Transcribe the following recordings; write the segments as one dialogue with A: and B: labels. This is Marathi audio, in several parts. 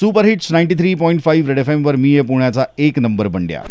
A: सुपर हिट्स 93.5 रेड FM वर मी आहे पुण्याचा एक नंबर बंड्या.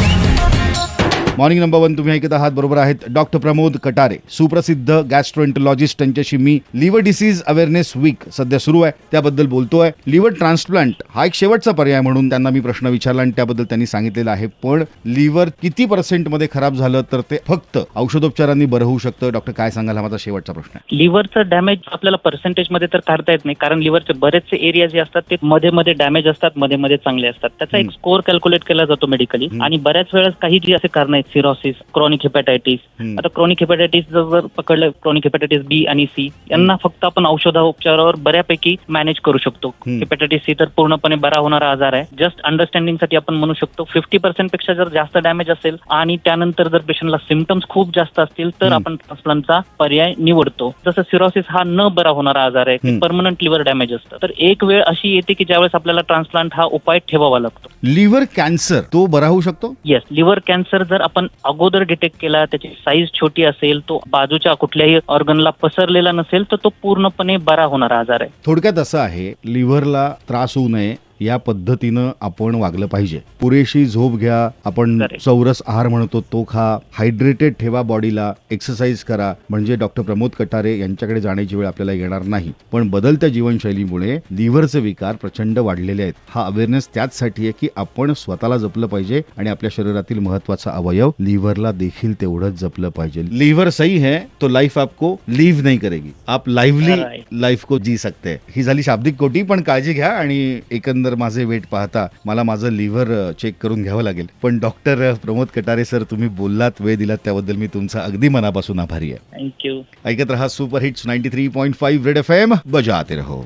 A: मॉर्निंग नंबर 1 तुम्ही ऐकत आहात. बरोबर आहेत डॉक्टर प्रमोद कटारे, सुप्रसिद्ध गॅस्ट्रोएंटरॉलॉजिस्ट. त्यांच्याशी मी लिव्हर डिसीज अवेअरनेस वीक सध्या सुरू आहे त्याबद्दल बोलतोय. लिव्हर ट्रान्सप्लांट हा एक शेवटचा पर्याय म्हणून त्यांना मी प्रश्न विचारला आणि त्याबद्दल त्यांनी सांगितलेलं आहे. पण लिव्हर किती % खराब झालं तर ते फक्त औषधोपचारांनी बरं होऊ शकतं? डॉक्टर काय सांगाल, हा माझा शेवटचा प्रश्न आहे.
B: लिव्हरचं डॅमेज आपल्याला पर्सेंटेजमध्ये तर काढता येत नाही, कारण लिव्हरचे बरेचसे एरिया जे असतात ते मध्ये मध्ये डॅमेज असतात, मध्ये मध्ये चांगले असतात. त्याचा एक स्कोर कॅल्क्युलेट केला जातो मेडिकली. आणि बऱ्याच वेळेस काही जे असे कारण आहेत, सिरोसिस, क्रॉनिक हेपॅटायटिस. आता क्रॉनिक हेपॅटायटिस जर पकडलं, क्रॉनिक हेपॅटायटिस बी आणि सी यांना फक्त आपण औषधोपचारावर बऱ्यापैकी मॅनेज करू शकतो. हेपॅटायटिस सी तर पूर्णपणे बरा होणारा आजार आहे. जस्ट अंडरस्टँडिंग साठी आपण म्हणू शकतो 50% पेक्षा जर जास्त डॅमेज असेल आणि त्यानंतर जर पेशंटला सिम्पटम्स खूप जास्त असतील तर आपण ट्रान्सप्लांटचा पर्याय निवडतो. जसं सिरोसिस हा न बरा होणारा आजार आहे, परमनंट लिव्हर डॅमेज असतं. तर एक वेळ अशी येते की ज्यावेळेस आपल्याला ट्रान्सप्लांट हा उपाय ठेवावा लागतो.
A: लिव्हर कॅन्सर तो बरा होऊ शकतो?
B: येस, लिव्हर कॅन्सर जर आपण अगोदर डिटेक्ट केला, त्याची साईज छोटी असेल, तो बाजूच्या कुठल्याही ऑर्गनला पसरलेला नसेल तर तो पूर्णपणे बरा होणारा आजार आहे.
A: थोडक्यात असं आहे, लिव्हरला त्रास होऊ नये या पद्धतीनं आपण वागलं पाहिजे. पुरेशी झोप घ्या, आपण चौरस आहार म्हणतो तो खा, हायड्रेटेड ठेवा बॉडीला, एक्सरसाइज करा, म्हणजे डॉक्टर प्रमोद कटारे यांच्याकडे जाण्याची वेळ आपल्याला येणार नाही. पण बदलत्या जीवनशैलीमुळे लिव्हरचे विकार प्रचंड वाढलेले आहेत. हा अवेअरनेस त्याचसाठी आहे की आपण स्वतःला जपलं पाहिजे आणि आपल्या शरीरातील महत्वाचा अवयव लिव्हरला देखील तेवढंच जपलं पाहिजे. लिव्हर सही है तो लाईफ आपको लीव नहीं करेगी, आप लाइवली लाईफ को जी सकते. ही झाली शाब्दिक कोटी, पण काळजी घ्या. आणि एकंदर माझे वेट पाहता मला माझं लिव्हर चेक करून घ्यावं लागेल. पण डॉक्टर प्रमोद कटारे सर, तुम्ही बोललात, वेळ दिलात, त्याबद्दल मी तुमचा अगदी मनापासून आभारी आहे.
B: थँक्यू.
A: ऐकत रहा सुपर हिट्स 93.5 रेड FM, बजाते रहो.